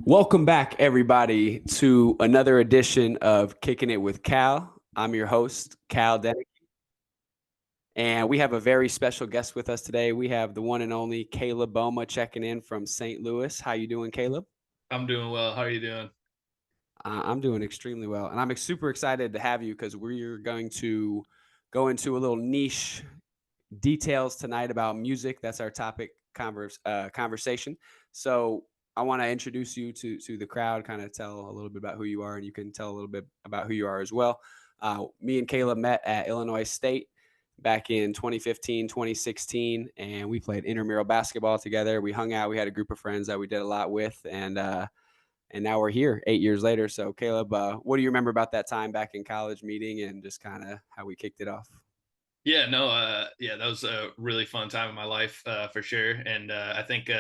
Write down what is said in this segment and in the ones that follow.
Welcome back, everybody, to another edition of Kicking It with Cal. I'm your host, Cal Denick, and we have a very special guest with us today. We have the one and only Caleb Boma checking in from St. Louis. How you doing, Caleb? I'm doing well. How are you doing? I'm doing extremely well, and I'm super excited to have you because we're going to go into a little niche details tonight about music. That's our topic conversation. So I want to introduce you to the crowd, kind of tell a little bit about who you are, and you can tell a little bit about who you are as well. Me and Caleb met at Illinois State back in 2015, 2016, and we played intramural basketball together. We hung out. We had a group of friends that we did a lot with, and now we're here 8 years later. So Caleb, what do you remember about that time back in college meeting and just kind of how we kicked it off? Yeah, no, yeah, that was a really fun time in my life, for sure. And I think,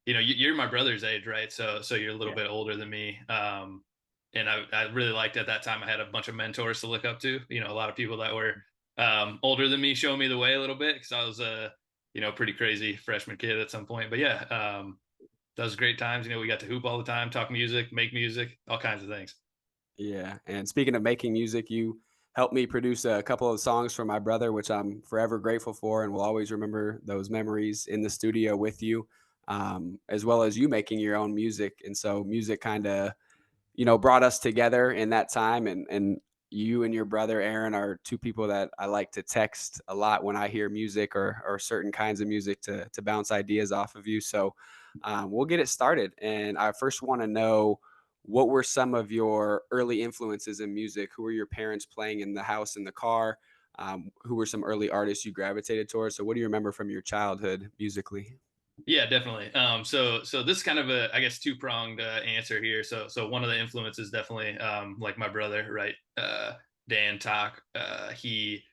you're my brother's age, right? So you're a little Yeah. bit older than me. And I really liked at that time. I had a bunch of mentors to look up to. A lot of people that were older than me showing me the way a little bit because I was a pretty crazy freshman kid at some point. But yeah, that was great times. We got to hoop all the time, talk music, make music, all kinds of things. Yeah, and speaking of making music, you helped me produce a couple of songs for my brother, which I'm forever grateful for, and will always remember those memories in the studio with you, as well as you making your own music. And so, music kind of, brought us together in that time. And you and your brother Aaron are two people that I like to text a lot when I hear music or certain kinds of music to bounce ideas off of you. So, we'll get it started. And I first want to know, what were some of your early influences in music? Who were your parents playing in the house, in the car? Who were some early artists you gravitated towards? So, what do you remember from your childhood musically? Yeah, definitely. So this is kind of a, I guess, two pronged answer here. So one of the influences definitely, like my brother, right? Dan Talk. He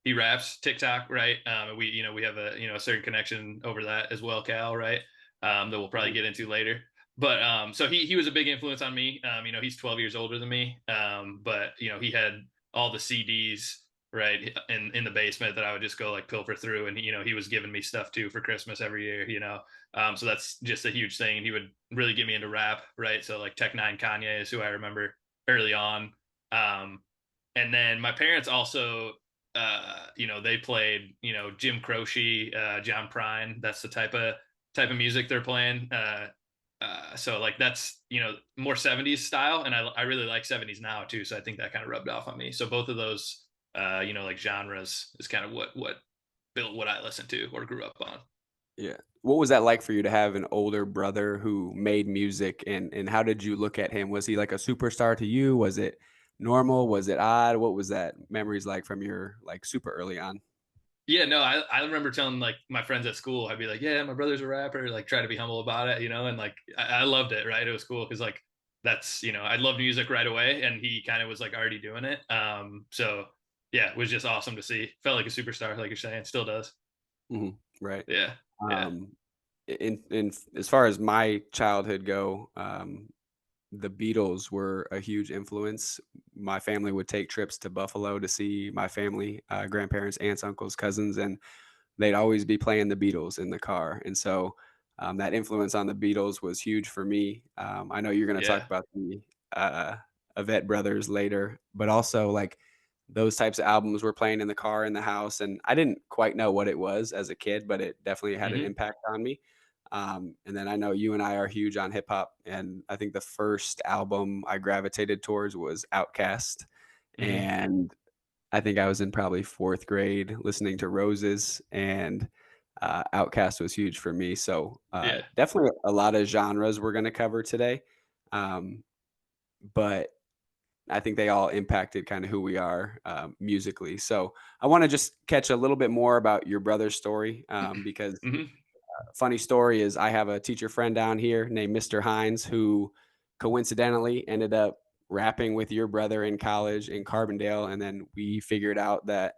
raps TikTok, right? We have a certain connection over that as well, Cal, right? That we'll probably Mhm. get into later. But so he was a big influence on me. He's 12 years older than me. But he had all the CDs right in the basement that I would just go like pilfer through, and he was giving me stuff too for Christmas every year. So that's just a huge thing. And he would really get me into rap, right? So like Tech Nine Kanye is who I remember early on. Um, and then my parents also, they played, Jim Croce, John Prine. That's the type of music they're playing. So like that's more 70s style, and I really like 70s now too. So I think that kind of rubbed off on me. So both of those like genres is kind of what built what I listened to or grew up on. Yeah. What was that like for you to have an older brother who made music, and how did you look at him? Was he like a superstar to you? Was it normal? Was it odd? What was that memories like from your like super early on? Yeah, no, I remember telling like my friends at school, I'd be like, yeah, my brother's a rapper, like try to be humble about it, and like I loved it, right? It was cool because like that's I loved music right away, and he kind of was like already doing it. So yeah, it was just awesome to see. Felt like a superstar, like you're saying, still does. Mhm. Right. Yeah, yeah. Um, in as far as my childhood go, the Beatles were a huge influence. My family would take trips to Buffalo to see my family, grandparents, aunts, uncles, cousins, and they'd always be playing the Beatles in the car. And so that influence on the Beatles was huge for me. I know you're going to talk Yeah. about the uh, Avett Brothers later, but also like those types of albums were playing in the car, in the house. And I didn't quite know what it was as a kid, but it definitely had an Hmm. impact on me. And then I know you and I are huge on hip hop. And I think the first album I gravitated towards was Outkast. Hmm. And I think I was in probably fourth grade listening to Roses, and Outkast was huge for me. So Yeah. definitely a lot of genres we're going to cover today, um, but I think they all impacted kind of who we are musically. So I want to just catch a little bit more about your brother's story, because Hmm. funny story is I have a teacher friend down here named Mr. Hines who coincidentally ended up rapping with your brother in college in Carbondale. And then we figured out that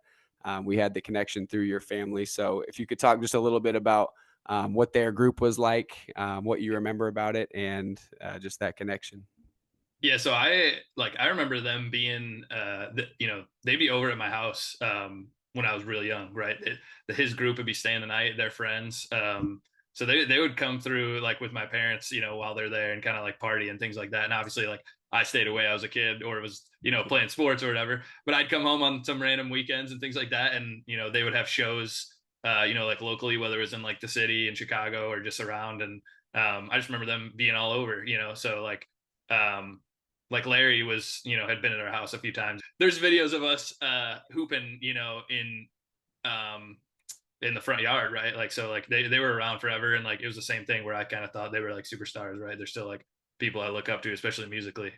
we had the connection through your family. So if you could talk just a little bit about what their group was like, what you remember about it, and just that connection. Yeah, so I remember them being they'd be over at my house when I was really young, right? His group would be staying the night, their friends. So they would come through like with my parents, while they're there and kind of like party and things like that. And obviously, like I stayed away. I was a kid or was, playing sports or whatever. But I'd come home on some random weekends and things like that, and they would have shows, like locally, whether it was in like the city in Chicago or just around. And I just remember them being all over. So um, like Larry was, had been at our house a few times. There's videos of us hooping, um in the front yard, right? Like so like they were around forever, and like it was the same thing where I kind of thought they were like superstars, right? They're still like people I look up to, especially musically.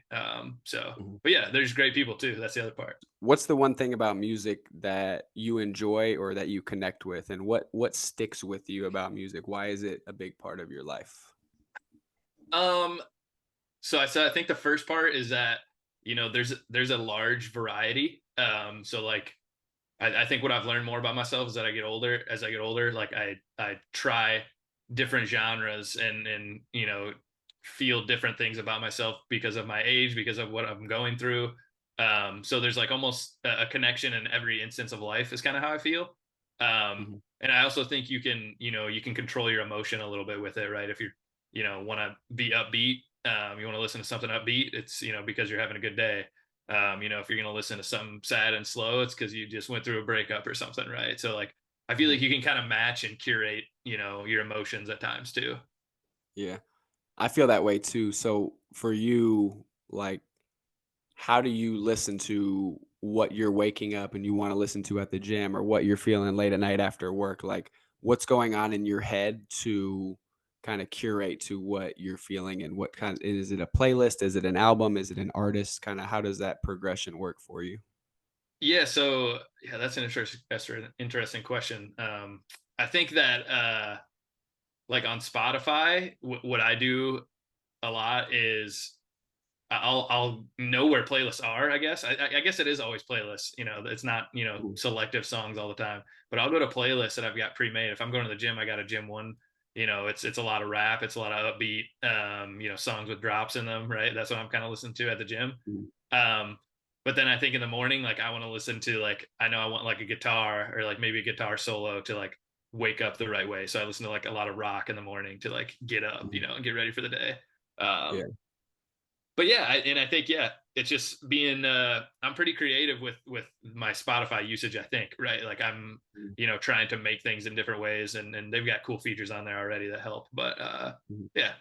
So Mhm. but yeah, there's great people too. That's the other part. What's the one thing about music that you enjoy or that you connect with, and what sticks with you about music? Why is it a big part of your life? Um so I said I think the first part is that there's a large variety. So like I think what I've learned more about myself is that as I get older, like I try different genres and feel different things about myself because of my age, because of what I'm going through. So there's like almost a connection in every instance of life is kind of how I feel. Mhm, And I also think you can control your emotion a little bit with it, right? If you want to be upbeat, you want to listen to something upbeat, it's because you're having a good day. If you're going to listen to something sad and slow, it's because you just went through a breakup or something, right? So like I feel mhm. like you can kind of match and curate your emotions at times too. Yeah, I feel that way too. So for you, like, how do you listen to what you're waking up and you wanna listen to at the gym or what you're feeling late at night after work? Like, what's going on in your head to kinda curate to what you're feeling and what kind is it a playlist? Is it an album? Is it an artist? Kinda how does that progression work for you? Yeah, so yeah, that's an interesting question. I think that like on Spotify, what I do a lot is I'll know where playlists are. I guess I guess it is always playlists. It's not Mhm, selective songs all the time. But I'll go to playlists that I've got pre-made. If I'm going to the gym, I got a gym one. It's a lot of rap. It's a lot of upbeat. Songs with drops in them. Right. That's what I'm kind of listening to at the gym. mhm, Um, but then I think in the morning, like I want to listen to like I know I want like a guitar or like maybe a guitar solo to like wake up the right way. So I listen to like a lot of rock in the morning to like get up, mhm. and get ready for the day. Yeah. But yeah, and I think yeah, it's just being I'm pretty creative with my Spotify usage, I think, right? Like I'm Mhm, trying to make things in different ways, and they've got cool features on there already that help. But mhm. yeah.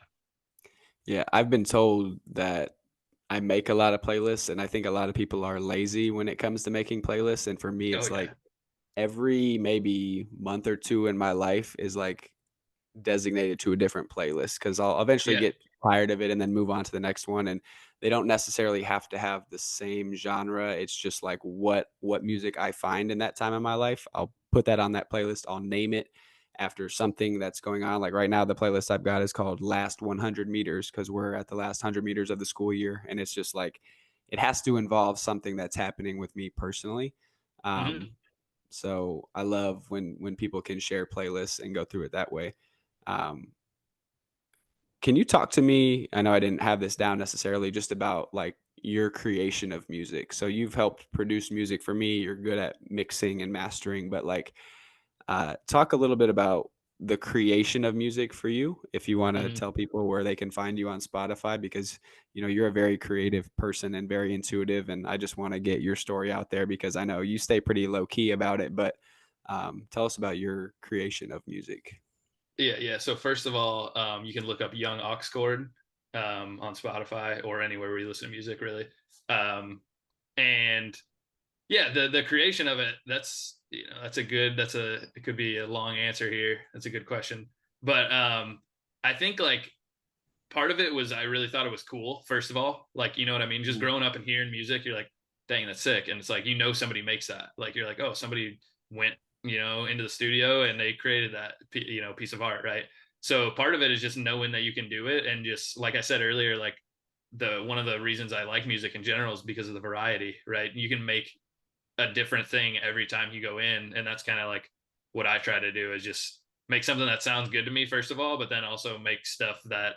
Yeah, I've been told that I make a lot of playlists, and I think a lot of people are lazy when it comes to making playlists, and for me, Oh it's like yeah. every maybe month or 2 in my life is, like, designated to a different playlist because 'cause I'll eventually Yeah. get tired of it and then move on to the next one, and they don't necessarily have to have the same genre, it's just, like, what music I find in that time in my life, I'll put that on that playlist, I'll name it after something that's going on, like, right now, the playlist I've got is called Last 100 Meters because 'cause we're at the last 100 meters of the school year, and it's just, like, it has to involve something that's happening with me personally, Hmm. um, so I love when people can share playlists and go through it that way. Um, can you talk to me? I know I didn't have this down necessarily, just about like your creation of music. So you've helped produce music for me. You're good at mixing and mastering, but like, talk a little bit about the creation of music for you. If you want to Hmm. tell people where they can find you on Spotify, because you're a very creative person and very intuitive, and I just want to get your story out there because I know you stay pretty low key about it. But tell us about your creation of music. Yeah, yeah. So first of all, you can look up Young Oxcord on Spotify or anywhere where you listen to music, really. And yeah, the creation of it, that's a it could be a long answer here. That's a good question. But I think like part of it was I really thought it was cool, first of all. Like, you know what I mean? Just Mhm, growing up and hearing music, you're like, dang, that's sick. And it's like, somebody makes that. Like, you're like, oh, somebody went, into the studio and they created that, piece of art, right? So part of it is just knowing that you can do it. And just like I said earlier, like one of the reasons I like music in general is because of the variety, right? You can make a different thing every time you go in. And that's kind of like what I try to do is just make something that sounds good to me, first of all, but then also make stuff that,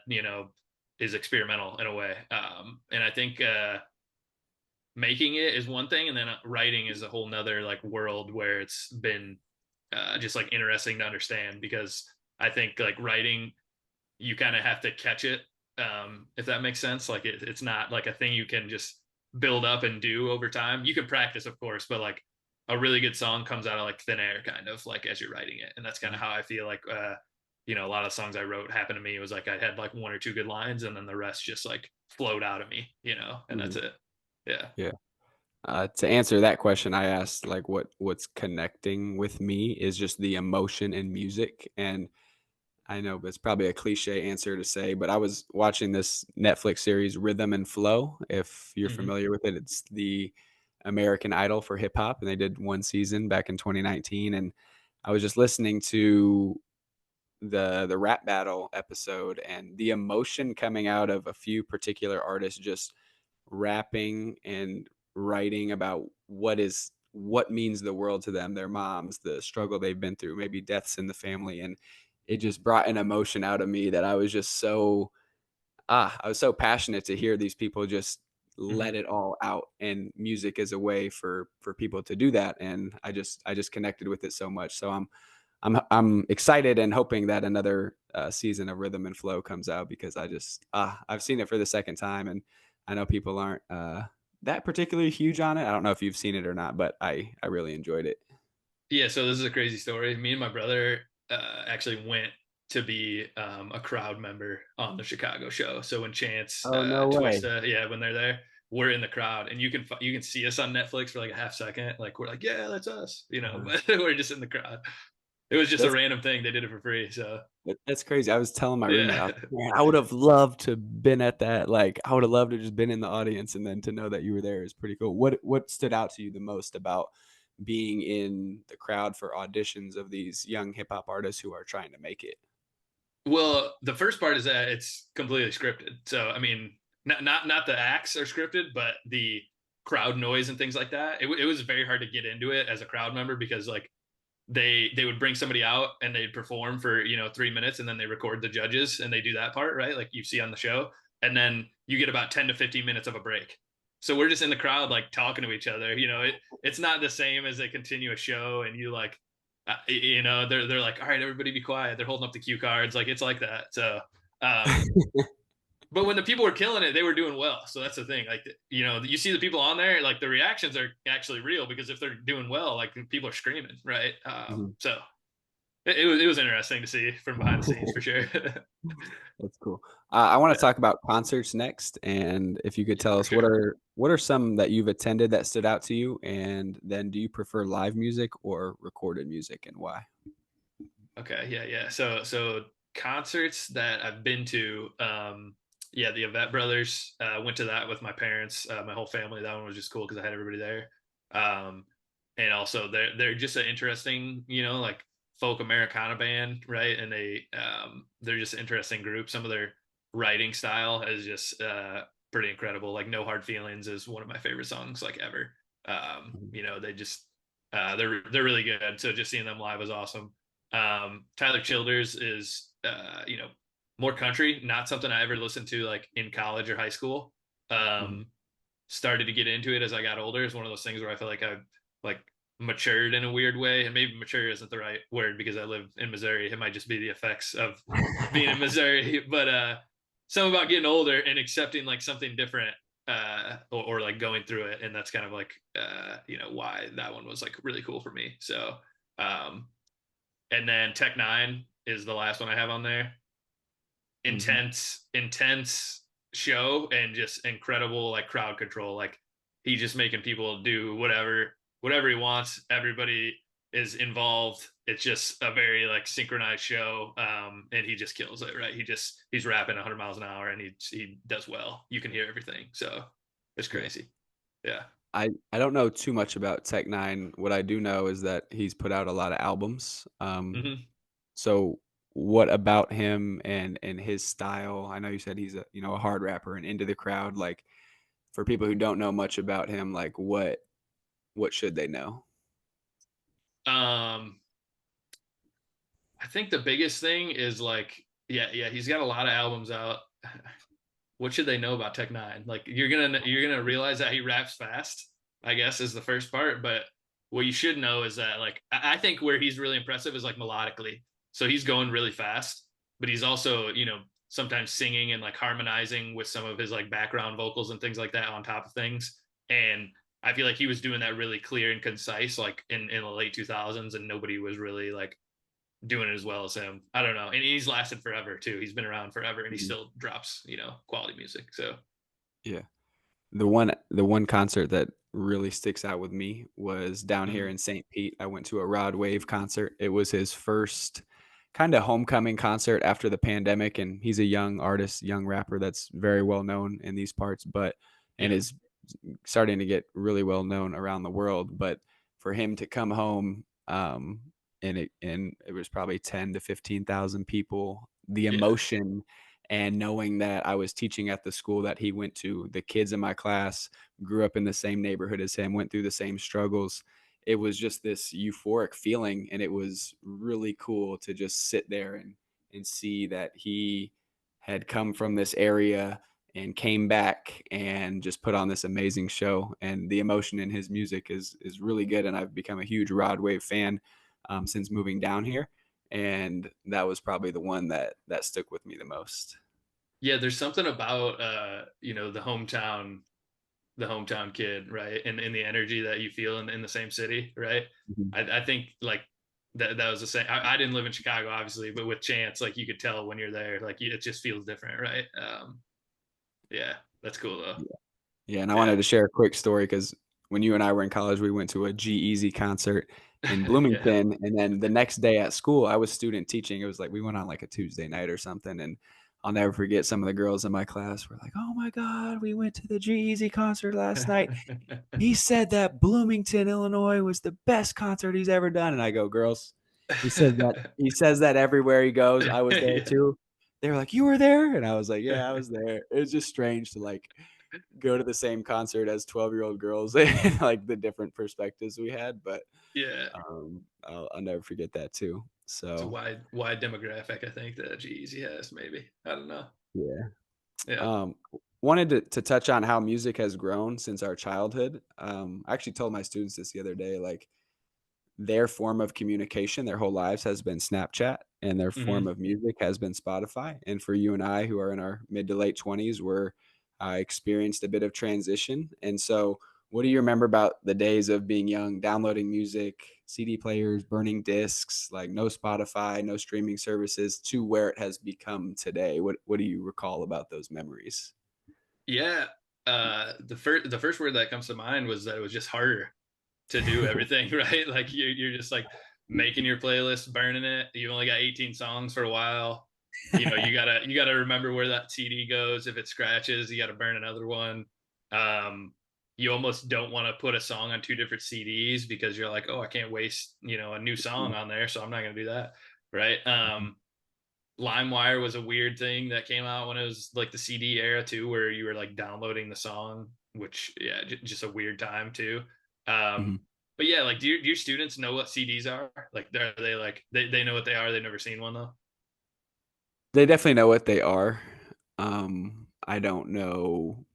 is experimental in a way. And I think making it is one thing. And then writing is a whole nother like world where it's been just like interesting to understand because I think like writing, you kind of have to catch it, if that makes sense. Like it's not like a thing you can just build up and do over time. You can practice, of course, but like a really good song comes out of like thin air, kind of like as you're writing it. And that's kind of Mhm. how I feel like, a lot of songs I wrote happened to me. It was like I had like one or two good lines, and then the rest just like flowed out of me, and that's Mhm. it. Yeah. Yeah. To answer that question, I asked like what's connecting with me is just the emotion in music, and I know it's probably a cliche answer to say, but I was watching this Netflix series Rhythm and Flow. If you're Hmm. familiar with it, it's the American Idol for hip hop, and they did one season back in 2019. And I was just listening to the rap battle episode, and the emotion coming out of a few particular artists just rapping and writing about what means the world to them, their moms, the struggle they've been through, maybe deaths in the family, and it just brought an emotion out of me that I was just so I was so passionate to hear these people just let Hmm. it all out, and music is a way for people to do that, and I just connected with it so much. So I'm excited and hoping that another season of Rhythm and Flow comes out because I've seen it for the second time, and I know people aren't that particularly huge on it. I don't know if you've seen it or not, but I really enjoyed it. Yeah, so this is a crazy story. Me and my brother actually went to be a crowd member on the Chicago show. So when Chance, Oh, no way. Twista, yeah, when they're there, we're in the crowd, and you can see us on Netflix for like a half second. Like we're like, yeah, that's us, Uh, but we're just in the crowd. It was just a that's random thing. They did it for free. So that's crazy. I was telling my roommate, I yeah. was like, man, I would have loved to been at that. Like, I would have loved to just been in the audience, and then to know that you were there is pretty cool. What stood out to you the most about being in the crowd for auditions of these young hip hop artists who are trying to make it? Well, the first part is that it's completely scripted. So I mean, not the acts are scripted, but the crowd noise and things like that. It was very hard to get into it as a crowd member because like they would bring somebody out and they'd perform for 3 minutes, and then they record the judges and they do that part, right, like you see on the show, and then you get about 10 to 15 minutes of a break. So we're just in the crowd like talking to each other. It's not the same as they continue a show and you like, they're like, all right, everybody be quiet, they're holding up the cue cards, like it's like that. So but when the people were killing it, they were doing well. So that's the thing. Like, you see the people on there, like the reactions are actually real because if they're doing well, like people are screaming, right? Mhm. So it was interesting to see from behind the scenes for sure. That's cool. I want to Yeah, talk about concerts next, and if you could yeah, tell for us sure. what are some that you've attended that stood out to you, and then do you prefer live music or recorded music, and why? Okay, yeah, yeah. So concerts that I've been to, yeah, the Yvette Brothers, went to that with my parents, my whole family. That one was just cool because I had everybody there. Um, and also they're just an interesting, like folk Americana band, right? And they're just an interesting group. Some of their writing style is just pretty incredible. Like No Hard Feelings is one of my favorite songs like ever. Mhm, They just they're really good. So just seeing them live was awesome. Tyler Childers is, more country, not something I ever listened to like in college or high school. mhm. Um, Started to get into it as I got older. It's one of those things where I feel like I've like matured in a weird way, and maybe mature isn't the right word because I live in Missouri. It might just be the effects of being in Missouri, but something about getting older and accepting like something different, or like going through it, and that's kind of like why that one was like really cool for me. So um, and then Tech Nine is the last one I have on there. Mhm. Intense show and just incredible like crowd control. Like he's just making people do whatever he wants. Everybody is involved. It's just a very like synchronized show, and he just kills it. Right? He's rapping 100 miles an hour, and he does well. You can hear everything. So it's Yeah. crazy. Yeah. I don't know too much about Tech Nine. What I do know is that he's put out a lot of albums. Hmm. So what about him and his style? I know you said he's a hard rapper and into the crowd. Like for people who don't know much about him, like what should they know? Um, I think the biggest thing is like, yeah, he's got a lot of albums out. What should they know about Tech Nine? Like you're gonna realize that he raps fast, I guess, is the first part. But what you should know is that like I think where he's really impressive is like melodically. So he's going really fast, but he's also, sometimes singing and like harmonizing with some of his like background vocals and things like that on top of things. And I feel like he was doing that really clear and concise, like in the late 2000s, and nobody was really like doing it as well as him. I don't know. And he's lasted forever too. He's been around forever and he Mhm. still drops, quality music. So, Yeah. The one concert that really sticks out with me was down here mhm. in St. Pete. I went to a Rod Wave concert. It was his first kinda homecoming concert after the pandemic, and he's a young artist, young rapper that's very well known in these parts, but and Yeah. is starting to get really well known around the world. But for him to come home, and it was probably 10 to 15,000 people, the Yeah. emotion and knowing that I was teaching at the school that he went to, the kids in my class grew up in the same neighborhood as him, went through the same struggles. It was just this euphoric feeling, and it was really cool to just sit there and see that he had come from this area and came back and just put on this amazing show. And the emotion in his music is really good. And I've become a huge Rod Wave fan since moving down here. And that was probably the one that stuck with me the most. Yeah. There's something about, the hometown kid, right? And the energy that you feel in the same city, right? Mhm. I think like that was the same. I didn't live in Chicago, obviously, but with Chance, like you could tell when you're there, like it just feels different, right? Yeah, that's cool though. Yeah, and I wanted Yeah, to share a quick story because when you and I were in college, we went to a G-Eazy concert in yeah, Bloomington, and then the next day at school, I was student teaching. It was like we went on like a Tuesday night or something, and I'll never forget some of the girls in my class were like, "Oh my god, we went to the G-Eazy concert last night. He said that Bloomington, Illinois was the best concert he's ever done." And I go, "Girls, he says that everywhere he goes. I was there yeah, too." They were like, "You were there?" And I was like, "Yeah, I was there." It was just strange to like go to the same concert as 12-year-old girls and like the different perspectives we had, but yeah. I'll never forget that too. It's a So, wide demographic, I think that G-Eazy has. Maybe I don't know. yeah. Yeah. Um, Wanted to touch on how music has grown since our childhood. I actually told my students this the other day, like their form of communication their whole lives has been Snapchat, and their form Hmm. of music has been Spotify. And for you and I, who are in our mid to late 20s, we're experienced a bit of transition. And so, what do you remember about the days of being young, downloading music, CD players, burning discs, like no Spotify, no streaming services, to where it has become today? What do you recall about those memories? Yeah. The first word that comes to mind was that it was just harder to do everything, right? Like you're just like making your playlist, burning it. You only got 18 songs for a while. You gotta remember where that CD goes. If it scratches, you gotta burn another one. Um, you almost don't want to put a song on two different CDs because you're like, oh, I can't waste, a new song on there, so I'm not gonna do that. Right. LimeWire was a weird thing that came out when it was like the CD era too, where you were like downloading the song, which yeah, just a weird time too. Um, Mhm. but yeah, like do your students know what CDs are? Like are they like they know what they are? They've never seen one though. They definitely know what they are. I don't know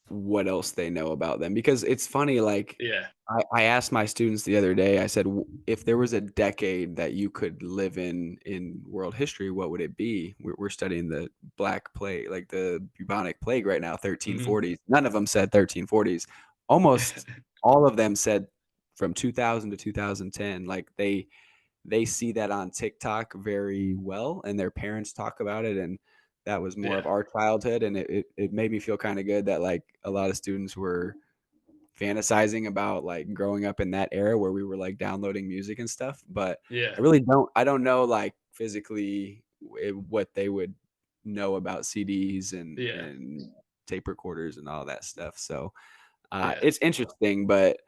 what else they know about them because it's funny, like, Yeah. I asked my students the other day, I said, If there was a decade that you could live in world history, what would it be?" We're studying the Black Plague, like the bubonic plague right now, Hmm. 1340s. None of them said 1340s. Almost all of them said from 2000 to 2010. Like, they see that on TikTok very well, and their parents talk about it, and that was more of Yeah. our childhood, and it made me feel kinda good that, like, a lot of students were fantasizing about, like, growing up in that era where we were, like, downloading music and stuff, but Yeah. I don't know, like, physically what they would know about CDs Yeah. and tape recorders and all that stuff, so, Yeah. it's interesting, but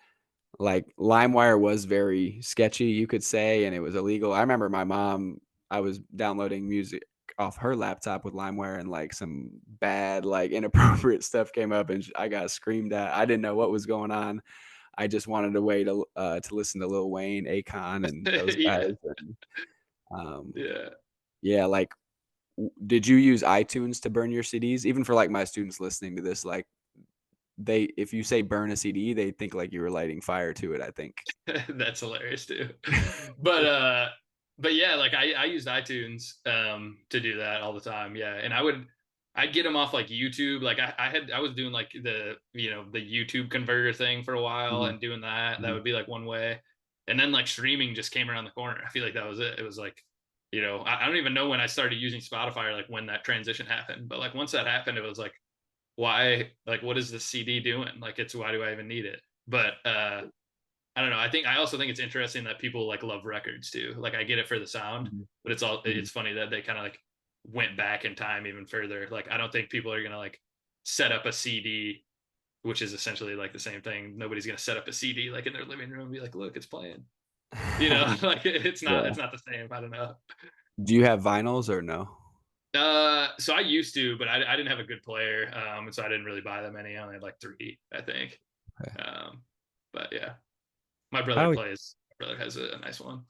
like, LimeWire was very sketchy, you could say, and it was illegal. I remember my mom I was downloading music off her laptop with LimeWire, and, like, some bad, like, inappropriate stuff came up, and sh I got screamed at. I didn't know what was going on. I just wanted a way to listen to Lil Wayne, Akon, and those guys, Yeah. and, um, Yeah. yeah, like, did you use iTunes to burn your CDs? Even for, like, my students listening to this, like, they if you say burn a CD, they think, like, you were lighting fire to it, I think. That's hilarious too. But but yeah, like I used iTunes to do that all the time. Yeah, and I'd get them off like YouTube. Like I was doing like the YouTube converter thing for a while Mhm, and doing that. That mhm. would be like one way, and then like streaming just came around the corner. I feel like that was it. It was like I don't even know when I started using Spotify or like when that transition happened. But like once that happened, it was like why like what is the CD doing? Like it's why do I even need it? But I don't know. I also think it's interesting that people like love records too. Like I get it for the sound, Mhm, but mhm. it's funny that they kind of like went back in time even further. Like I don't think people are gonna like set up a CD, which is essentially like the same thing. Nobody's gonna set up a CD like in their living room and be like, look, it's playing. Like Yeah. it's not the same. I don't know. Do you have vinyls or no? So I used to, but I didn't have a good player, and so I didn't really buy that many. I only had like three, I think. Okay. Um, but yeah, my I brother always plays. My brother has a nice one.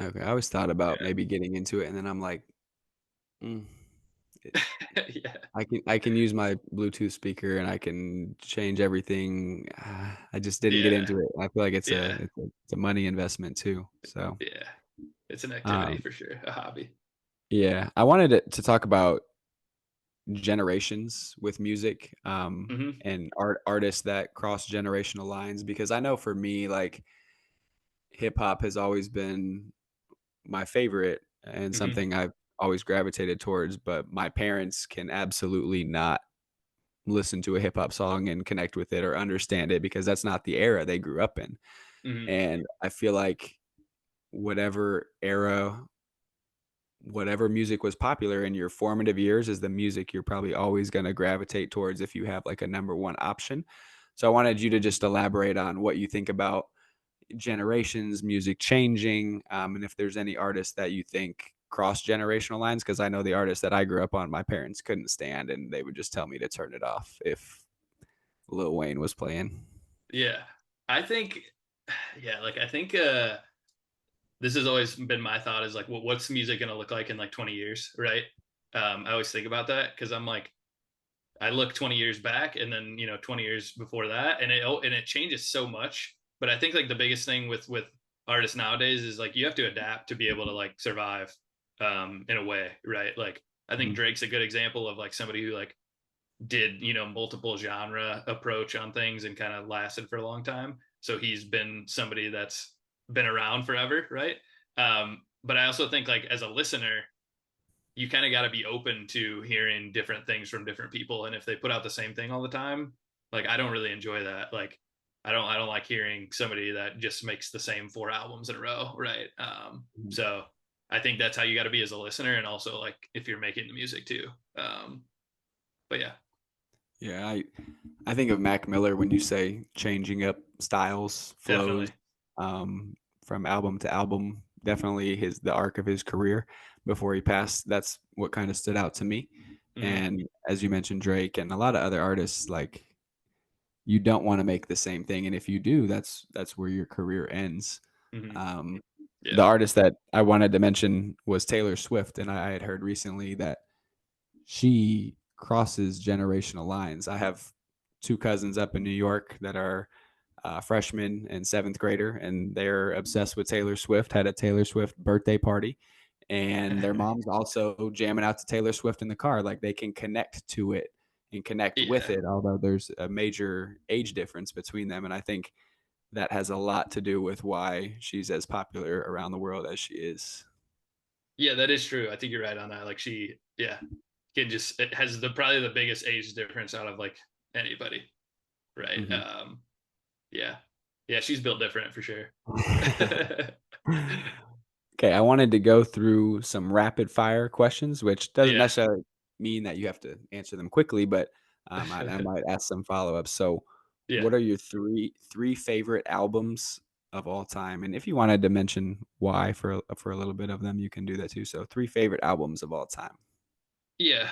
okay, I always thought about Yeah. maybe getting into it, and then I'm like, "Mm, it Yeah. I can use my Bluetooth speaker and I can change everything." I just didn't get Yeah. into it. I feel like it's a Yeah. it's a money investment too, so, Yeah. It's an activity um, for sure, a hobby. yeah. I wanted to talk about generations with music, Mhm. and artists that cross generational lines because I know for me, like, hip hop has always been my favorite and Mhm. something I've always gravitated towards, but my parents can absolutely not listen to a hip hop song and connect with it or understand it because that's not the era they grew up in. Mhm. And I feel like whatever era, whatever music was popular in your formative years is the music you're probably always going to gravitate towards if you have like a number one option. So I wanted you to just elaborate on what you think about generations, music changing, and if there's any artists that you think cross generational lines. Because I know the artists that I grew up on, my parents couldn't stand, and they would just tell me to turn it off if Lil Wayne was playing. Yeah. I think yeah, like I think this has always been my thought is like what's music going to look like in like 20 years, right? I always think about that cuz I'm like I look 20 years back and then, 20 years before that and it changes so much. But I think like the biggest thing with artists nowadays is like you have to adapt to be able to like survive in a way, right? Like I think Mhm, Drake's a good example of like somebody who like did, multiple genre approach on things and kind of lasted for a long time. So he's been somebody that's been around forever, right? But I also think like as a listener, you kind of got to be open to hearing different things from different people. And if they put out the same thing all the time, like I don't really enjoy that. Like I don't like hearing somebody that just makes the same four albums in a row, right? mhm. So I think that's how you got to be as a listener, and also like if you're making the music too. But yeah, Yeah, I think of Mac Miller when you say changing up styles, flows, definitely. um, from album to album. Definitely the arc of his career before he passed. That's what kind of stood out to me. Hmm. And as you mentioned, Drake and a lot of other artists, like you don't want to make the same thing, and if you do, that's where your career ends. Hmm. Um, the Yeah. artist that I wanted to mention was Taylor Swift, and I had heard recently that she crosses generational lines. I have two cousins up in New York that are freshman and seventh grader, and they're obsessed with Taylor Swift. Had a Taylor Swift birthday party, and their mom's also jamming out to Taylor Swift in the car. Like they can connect to it and connect with Yeah. it, although there's a major age difference between them. And I think that has a lot to do with why she's as popular around the world as she is. Yeah, that is true. I think you're right on that. Like yeah, can just it has the probably the biggest age difference out of like anybody, right? Mhm. Yeah, yeah, she's built different for sure. Okay, I wanted to go through some rapid fire questions, which doesn't Yeah, necessarily mean that you have to answer them quickly, but I might ask some follow-ups. So, yeah, what are your three favorite albums of all time? And if you wanted to mention why for a little bit of them, you can do that too. So, three favorite albums of all time. yeah.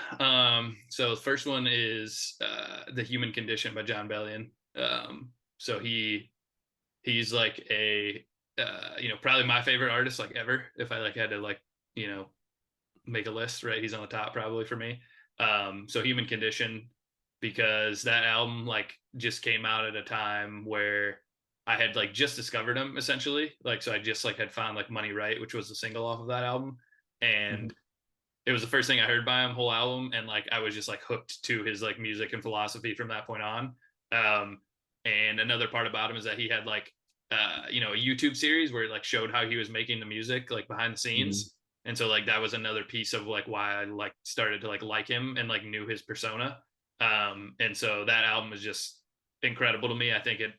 So the first one is "The Human Condition" by John Bellion. So he's like a probably my favorite artist like ever. If I like had to like you know make a list, right? He's on the top probably for me. So Human Condition, because that album like just came out at a time where I had like just discovered him essentially. Like so I just like had found like Money Right, which was the single off of that album. Mhm, And it was the first thing I heard by him, whole album, and like I was just like hooked to his like music and philosophy from that point on. Um, and another part about him is that he had like a YouTube series where it like showed how he was making the music like behind the mhm. scenes. And so like that was another piece of like why I like started to like him and like knew his persona. And so that album is just incredible to me. I think it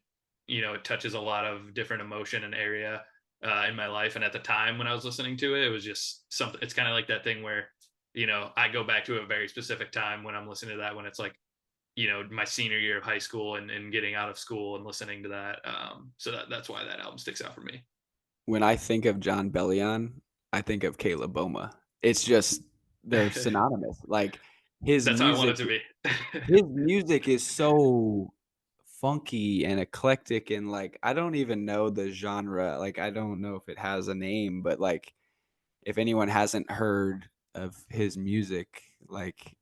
touches a lot of different emotion and area in my life. And at the time when I was listening to it, it was just something. It's kind of like that thing where I go back to a very specific time when I'm listening to that, when it's like my senior year of high school and getting out of school and listening to that. So that's why that album sticks out for me. When I think of John Bellion, I think of Caleb Boma. It's just they're synonymous. Like, his That's how I want music it to be. his music is so funky and eclectic and, like, I don't even know the genre, like, I don't know if it has a name, but, like, if anyone hasn't heard of his music, like,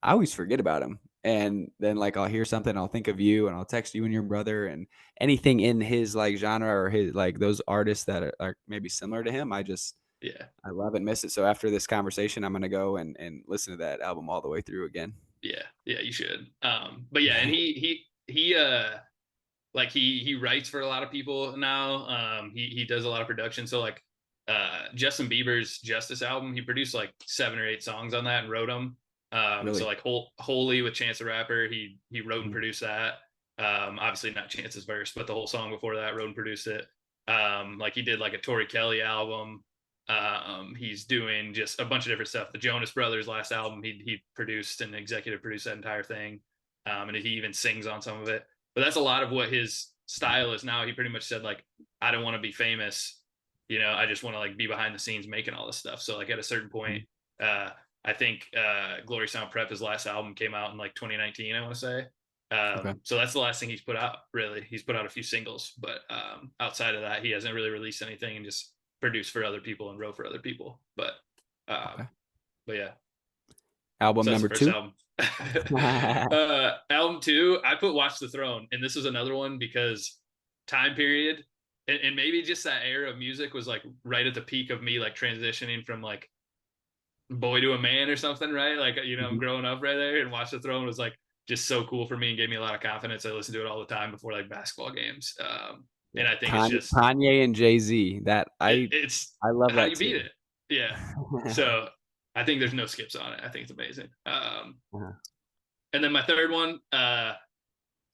I always forget about him, and then, like, I'll hear something, I'll think of you, and I'll text you and your brother, and anything in his, like, genre or his like, those artists that are maybe similar to him, Yeah, I love and miss it, so after this conversation, I'm gonna go and listen to that album all the way through again. yeah, you should. But yeah, and he like he writes for a lot of people now. He does a lot of production. So like Justin Bieber's Justice album, he produced like 7 or 8 songs on that and wrote them. So Really? like Holy with Chance the Rapper, he wrote and Mhm, produced that. Obviously not Chance's verse, but the whole song before that, wrote and produced it. Like he did like a Tori Kelly album. He's doing just a bunch of different stuff. The Jonas Brothers last album, he produced and executive produced that entire thing, and he even sings on some of it. But that's a lot of what his style is now. He pretty much said like, I don't want to be famous. I just want to like be behind the scenes making all this stuff. So like at a certain point, mhm, uh, I think Glory Sound Prep, his last album, came out in like 2019, I want to say. okay, So that's the last thing he's put out. Really, he's put out a few singles, but outside of that, he hasn't really released anything and just produced for other people and wrote for other people. okay. Um, but yeah, Album so that's the number first 2? album. Album two, I put Watch the Throne, and this was another one because time period, and maybe just that era of music was like right at the peak of me like transitioning from like boy to a man or something, right? Like I'm Mhm. growing up right there, and Watch the Throne was like just so cool for me and gave me a lot of confidence. I listened to it all the time before like basketball games, Yeah, and I think it's just Kanye and Jay-Z, that it's I love how that you beat too. it, yeah. So I think there's no skips on it. I think it's amazing. Uh-huh, And then my third one,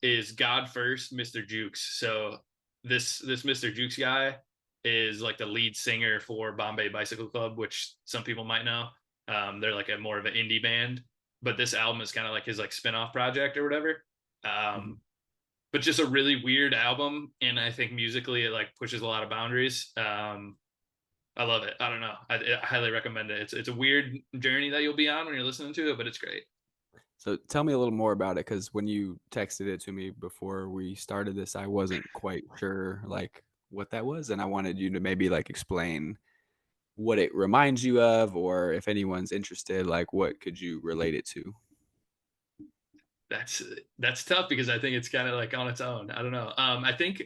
is God First, Mr. Jukes. So this Mr. Jukes guy is like the lead singer for Bombay Bicycle Club, which some people might know. They're like a more of an indie band, but this album is kind of like his like spin-off project or whatever. mhm. Um, but just a really weird album, and I think musically it like pushes a lot of boundaries. I love it. I don't know. I highly recommend it. It's a weird journey that you'll be on when you're listening to it, but it's great. So tell me a little more about it, because when you texted it to me before we started this, I wasn't quite sure, like, what that was, and I wanted you to maybe, like, explain what it reminds you of, or if anyone's interested, like, what could you relate it to? That's that's tough because I think it's kind of like on its own. I don't know. I think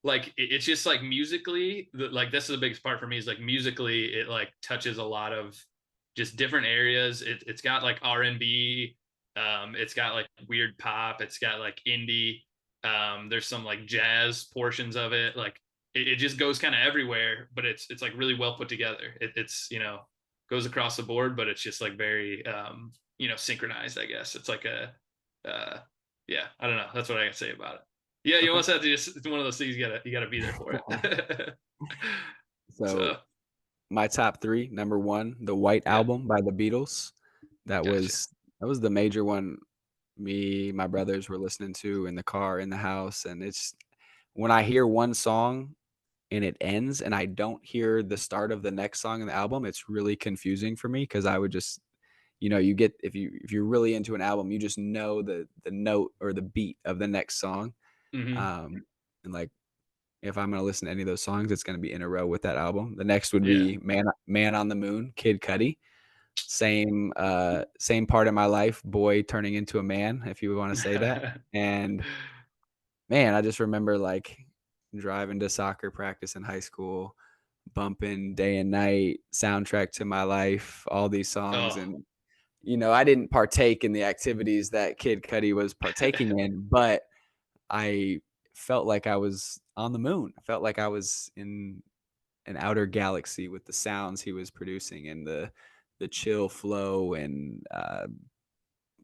like it's just like musically, like this is the biggest part for me is like musically, it like touches a lot of just different areas. It's got like R&B, it's got like weird pop, it's got like indie. There's some like jazz portions of it. Like it just goes kind of everywhere, but it's like really well put together. It's goes across the board, but it's just like very synchronized. I guess it's like a uh, yeah. I don't know. That's what I can say about it. Yeah, you Okay. almost have to just, it's one of those things you gotta be there for it. So, So my top 3, number 1, The White yeah, Album by the Beatles. That gotcha. was that was the major one me, my brothers were listening to in the car, in the house, and it's when I hear one song and it ends and I don't hear the start of the next song in the album, it's really confusing for me, because I would just you get if you're really into an album, you just know the note or the beat of the next song, Hmm. um, and, like, if I'm gonna listen to any of those songs, it's gonna be in a row with that album. The next would Yeah. be Man on the Moon, Kid Cudi. Same part of my life, boy turning into a man, if you wanna say that, and, man, I just remember, like, driving to soccer practice in high school, bumping Day and Night, Soundtrack to My Life, all these songs. Oh, And, I didn't partake in the activities that Kid Cudi was partaking in, but I felt like I was on the moon. I felt like I was in an outer galaxy with the sounds he was producing and the chill flow and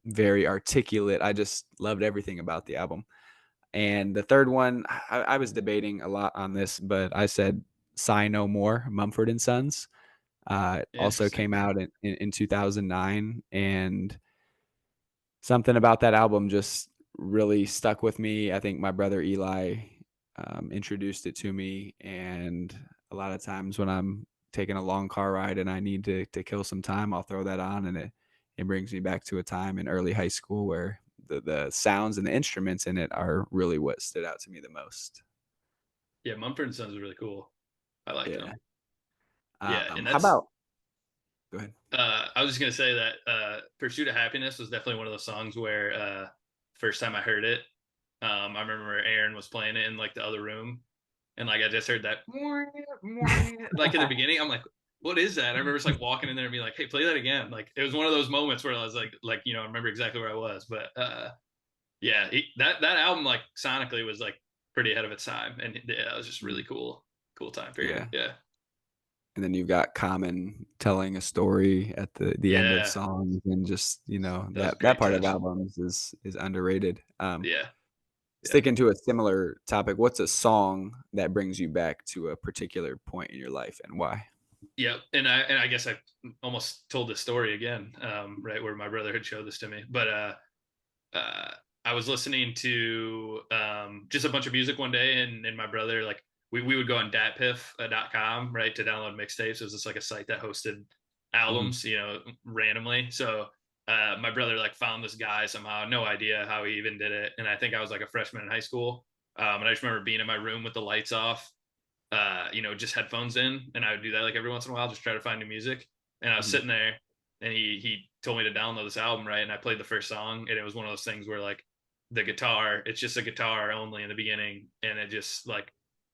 very articulate. I just loved everything about the album. And the third one, I was debating a lot on this, but I said "Sigh No More," Mumford and Sons. It also interesting. came out in 2009, and something about that album just really stuck with me. I think my brother Eli introduced it to me, and a lot of times when I'm taking a long car ride and I need to kill some time, I'll throw that on, and it brings me back to a time in early high school where the sounds and the instruments in it are really what stood out to me the most. Yeah, Mumford and Sons is really cool. I like Yeah. them. Yeah, and How that's about go ahead. I was just gonna say that "Pursuit of Happiness" was definitely one of those songs where first time I heard it, I remember Aaron was playing it in like the other room, and like I just heard that like in the beginning. I'm like, what is that? I remember just like walking in there and being like, hey, play that again. Like it was one of those moments where I was like I remember exactly where I was. But yeah, that album like sonically was like pretty ahead of its time, and yeah, it was just really Mm, cool time period. yeah. Yeah, And then you've got Common telling a story at the end of yeah, songs, and just, that was a that great part of touch. albums is underrated. Yeah, yeah. Sticking to a similar topic, what's a song that brings you back to a particular point in your life and why? Yep, and I guess I almost told this story again, right where my brother had showed this to me. But uh, I was listening to just a bunch of music one day, and my brother like we would go on datpiff.com, right, to download mixtapes. It was just like a site that hosted Mhm, albums, randomly. So my brother like found this guy somehow, no idea how he even did it, and I think I was like a freshman in high school, and I just remember being in my room with the lights off, just headphones in, and I would do that like every once in a while, just try to find new music. And I was mhm, sitting there, and he told me to download this album, right? And I played the first song, and it was one of those things where like the guitar, it's just a guitar only in the beginning, and it just like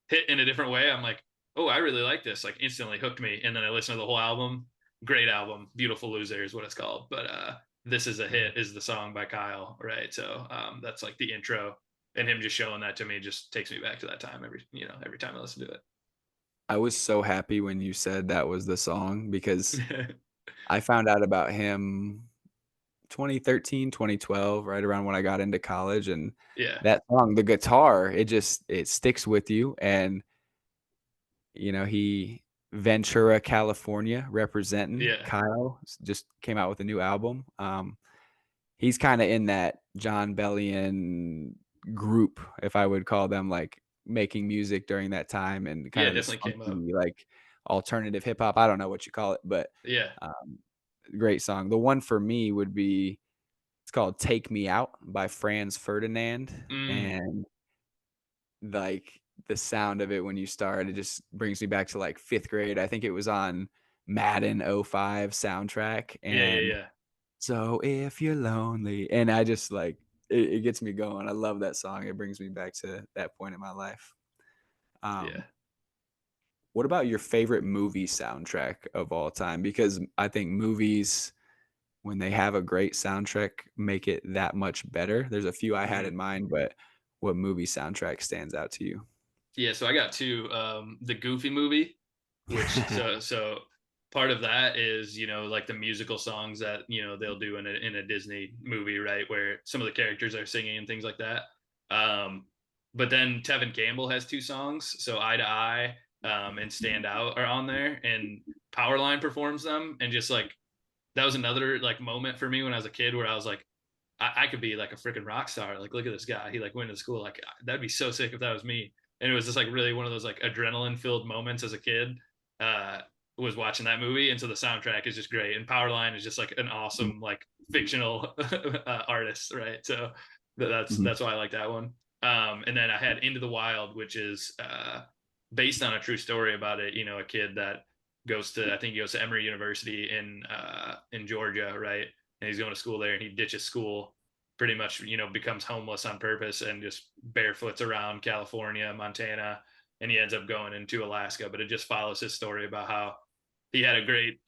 hit in a different way. I'm like, oh, I really like this. Like instantly hooked me, and then I listened to the whole album. Great album, Beautiful Loser is what it's called. But This Is a mhm. Hit is the song by Kyle, right? So that's like the intro, and him just showing that to me just takes me back to that time every time I listen to I was so happy when you said that was the song because it. I found out about him 2013, 2012, right around when I got into college, and Yeah, that song, the guitar, it sticks with you. And he Ventura, California, representing yeah, Kyle, just came out with a new album. He's kinda in that John Bellion group, if I would call them, like, making music during that time and kind yeah. of this Definitely came up. funky, like, alternative hip hop. I don't know what you call it, but, Yeah. um, great song. The one for me would be it's called "Take Me Out" by Franz Ferdinand, Mm, and, like, the sound of it when you start, it just brings me back to, like, 5th grade. I think it was on Madden '05 soundtrack, yeah, yeah, and yeah, so if you're lonely, and I just like it gets me going. I love that song. It brings me back to that point in my life. yeah. Um, what about your favorite movie soundtrack of all time? Because I think movies, when they have a great soundtrack, make it that much better. There's a few I had Mhm. in mind, but what movie soundtrack stands out to you? Yeah, so I got two. The Goofy movie, which so part of that is like the musical songs that they'll do in a Disney movie, right, where some of the characters are singing and things like that. Um, but then Tevin Campbell has two songs, so Eye to Eye and Stand Out are on there, and Powerline performs them, and just like that was another like moment for me when I was a kid where I was like, I could be like a freaking rock star. Like, look at this guy. He like went to school. Like, that'd be so sick if that was me. And it was just like really one of those like adrenaline filled moments as a kid. Uh, was watching that movie, and so the soundtrack is just great. And Powerline is just like an awesome like fictional artist, right? So that's Mhm, that's why I like that one. And then I had Into the Wild, which is based on a true story about it. A kid that I think he goes to Emory University in Georgia, right? And he's going to school there, and he ditches school pretty much, becomes homeless on purpose and just barefoots around California, Montana, and he ends up going into Alaska. But it just follows his story about how he had a great,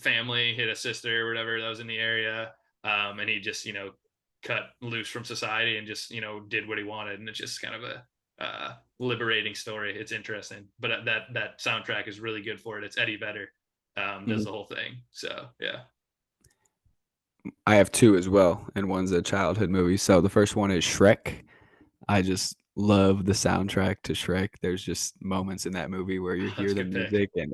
family, he had a sister or whatever that was in the area, and he just, cut loose from society and just, did what he wanted. And it's just kind of a liberating story. It's interesting, but that soundtrack is really good for it. It's Eddie Vedder does Mhm. the whole thing. So yeah. I have 2 as well, and one's a childhood movie. So the first one is Shrek. I just love the soundtrack to Shrek. There's just moments in that movie where you That's hear a the good pick. music and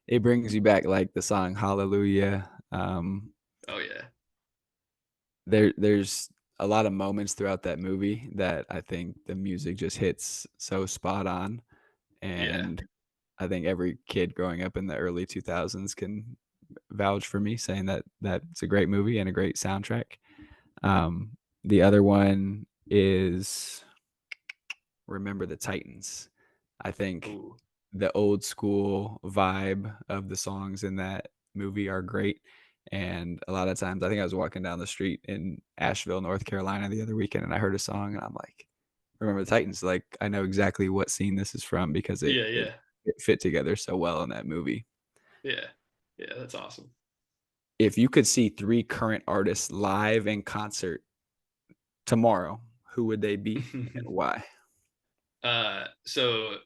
it brings you back, like the song Hallelujah. Oh yeah. There's a lot of moments throughout that movie that I think the music just hits so spot on, Yeah. and I think every kid growing up in the early 2000s can vouch for me saying that that's a great movie and a great soundtrack. The other one is Remember the Titans. I think Ooh. the old school vibe of the songs in that movie are great, and a lot of times I think I was walking down the street in Asheville, North Carolina the other weekend, and I heard a song, and I'm like, "Remember the Titans," like, I know exactly what scene this is from because it Yeah, it yeah. it fit together so well in that movie. Yeah. Yeah, that's awesome. If you could see 3 current artists live in concert tomorrow, who would they be and why? So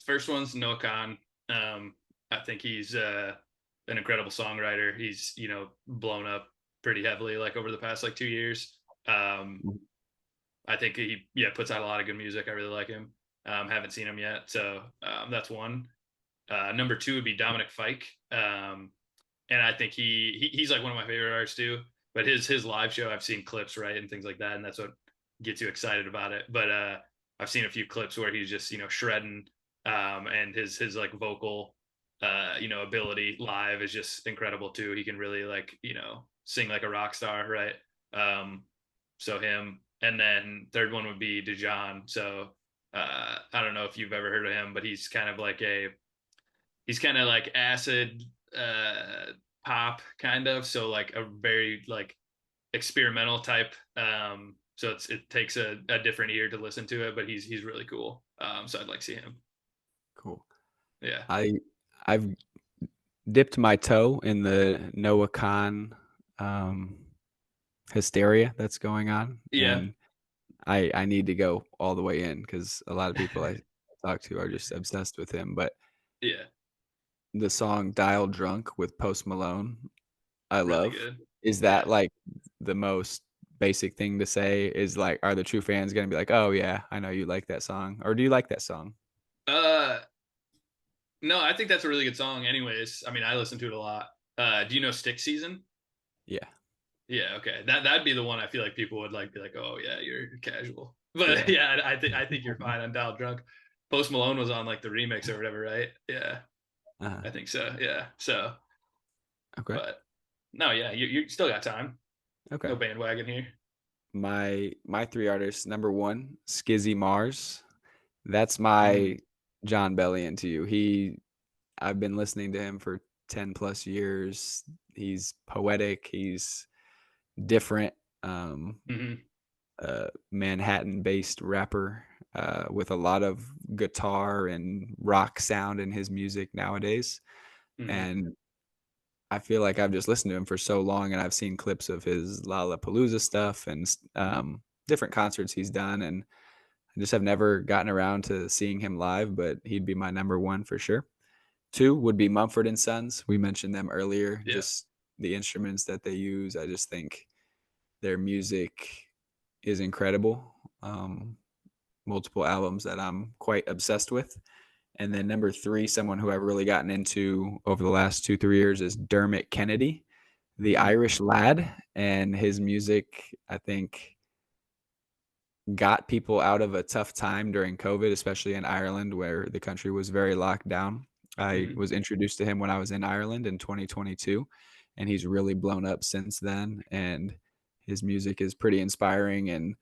first one's Noah Khan. Um, I think he's an incredible songwriter. He's, blown up pretty heavily like over the past like 2 years. Um, Mhm. I think he, yeah, puts out a lot of good music. I really like him. Haven't seen him yet, so that's one. Number two would be Dominic Fike, and I think he's like one of my favorite artists too. But his live show, I've seen clips, right, and things like that, and that's what gets you excited about it. But I've seen a few clips where he's just shredding, and his like vocal, ability live is just incredible too. He can really like sing like a rock star, right? Um, so him, and then third one would be Dijon. So I don't know if you've ever heard of him, but he's kind of like acid uh pop kind of, so like a very like experimental type, so it takes a different ear to listen to it, but he's really cool, so I'd like to see him. Cool. Yeah. I I've dipped my toe in the Noah Khan, um, hysteria that's going on, Yeah. and I need to go all the way in because a lot of people I talk to are just obsessed with him, but Yeah, the song "Dial Drunk" with Post Malone, I really love. good. Is Yeah. that, like, the most basic thing to say? Is, like, are the true fans gonna be like, "Oh, yeah, I know you like that song," or do you like that song? uh no, I think that's a really good song anyways. I mean, I listen to it a lot. Do you know Stick Season? Yeah, Yeah, okay. That'd be the one I feel like people would like be like, "Oh yeah, you're casual." But yeah, yeah, I think you're fine on Dial Drunk. Post Malone was on like the remix or whatever, right? Yeah, uh-huh, I think so. Yeah. So, okay, but no, yeah, you still got time. okay. No bandwagon here. My 3 artists, number 1, Skizzy Mars. That's my Mm, John Bellion to you. I've been listening to him for 10 plus years. He's poetic, he's different, hmm Manhattan-based rapper, with a lot of guitar and rock sound in his music nowadays, hmm and I feel like I've just listened to him for so long, and I've seen clips of his Lollapalooza stuff and different concerts he's done, and I just have never gotten around to seeing him live, but he'd be my number 1 for sure. 2 would be Mumford& and Sons. We mentioned them earlier, Yeah. just the instruments that they use. I just think their music is incredible. Multiple albums that I'm quite obsessed with. And then number 3, someone who I've really gotten into over the last 2, 3 years is Dermot Kennedy, the hmm Irish lad, and his music, I think, got people out of a tough time during COVID, especially in Ireland where the country was very locked down. I hmm was introduced to him when I was in Ireland in 2022, and he's really blown up since then. And his music is pretty inspiring, and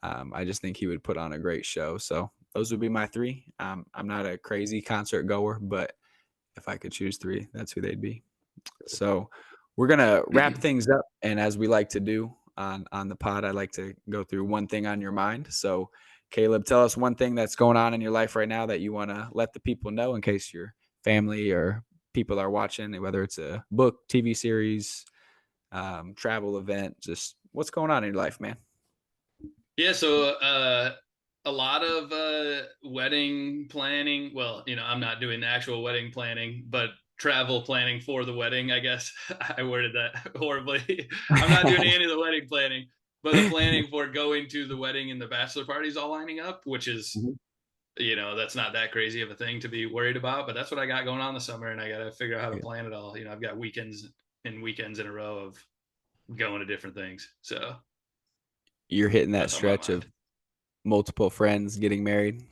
I just think he would put on a great show. So those would be my 3. I'm not a crazy concert goer, but if I could choose 3, that's who they'd be. So we're gonna wrap things up, and as we like to do, on the pod, I like to go through one thing on your mind. So, Caleb, tell us one thing that's going on in your life right now that you want to let the people know in case your family or people are watching, whether it's a book, TV series, travel event, just what's going on in your life, man. Yeah, so a lot of wedding planning. Well, I'm not doing the actual wedding planning, but travel planning for the wedding, I guess. I worded that horribly. I'm not doing any of the wedding planning, but the planning for going to the wedding and the bachelor party is all lining up, which is, Mhm. that's not that crazy of a thing to be worried about, but that's what I got going on this summer, and I got to figure out how to Yeah. plan it all. I've got weekends and weekends in a row of going to different things. So You're hitting that that's on my stretch mind. of multiple friends getting married.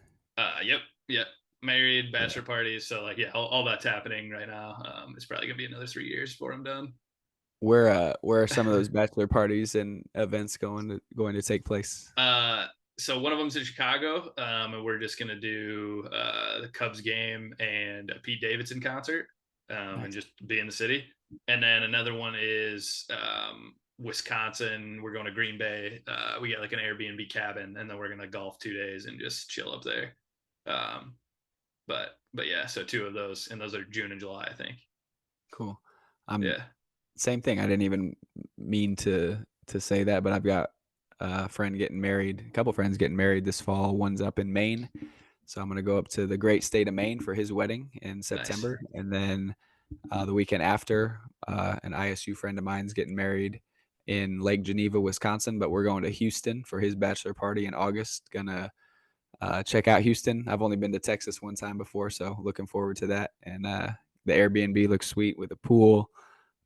Yep, yep. Married, Yeah. bachelor parties. So like, yeah, all that's happening right now. It's probably gonna be another 3 years before I'm done. Where are some of those bachelor parties and events going to take place? uh, so one of them's in Chicago, and we're just gonna do the Cubs game and a Pete Davidson concert, and Nice. just be in the city. And then another one is Wisconsin. We're going to Green Bay. We get like an Airbnb cabin, and then we're gonna golf 2 days and just chill up there. Um, but yeah, so two of those, and those are June and July, I think. Cool. I'm Yeah, Same thing. I didn't even mean to say that, but I've got a friend getting married, a couple friends getting married this fall. One's up in Maine, so I'm gonna go up to the great state of Maine for his wedding in nice. September, and then the weekend after, an ISU friend of mine's getting married in Lake Geneva, Wisconsin, but we're going to Houston for his bachelor party in August. Gonna check out Houston. I've only been to Texas one time before, so looking forward to that. And the Airbnb looks sweet with a pool,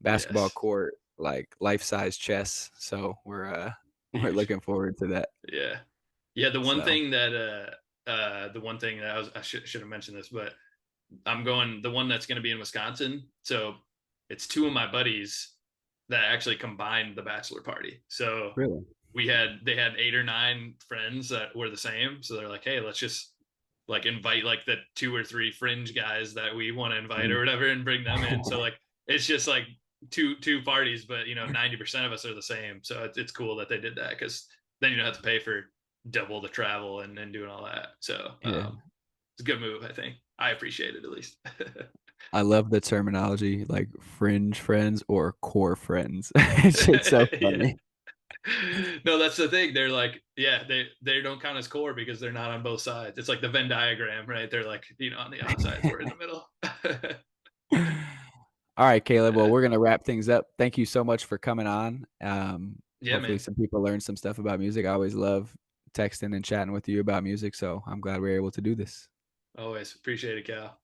basketball Yes, court, like life size chess. So we're huge. looking forward to that. Yeah, yeah. So The one thing that I should have mentioned this, but I'm going the one that's going to be in Wisconsin. So it's two of my buddies that actually combined the bachelor party. So really, they had 8 or 9 friends that were the same. So they're like, hey, let's just like invite like the 2 or 3 fringe guys that we want to invite or Mhm. whatever and bring them in. So like it's just like two parties, but 90% of us are the same. So it's cool that they did that, because then you don't have to pay for double the travel and doing all that. So Yeah, it's a good move, I think. I appreciate it at least. I love the terminology like fringe friends or core friends. It's so Yeah. funny. No, that's the thing. They're like, yeah, they don't count as core because they're not on both sides. It's like the Venn diagram, right? They're like, on the outsides, we're in the middle. All right, Caleb. Well, uh, we're gonna wrap things up. Thank you so much for coming on. yeah, Hopefully, man. some people learn some stuff about music. I always love texting and chatting with you about music, so I'm glad we are able to do this. Always appreciate it, Cal.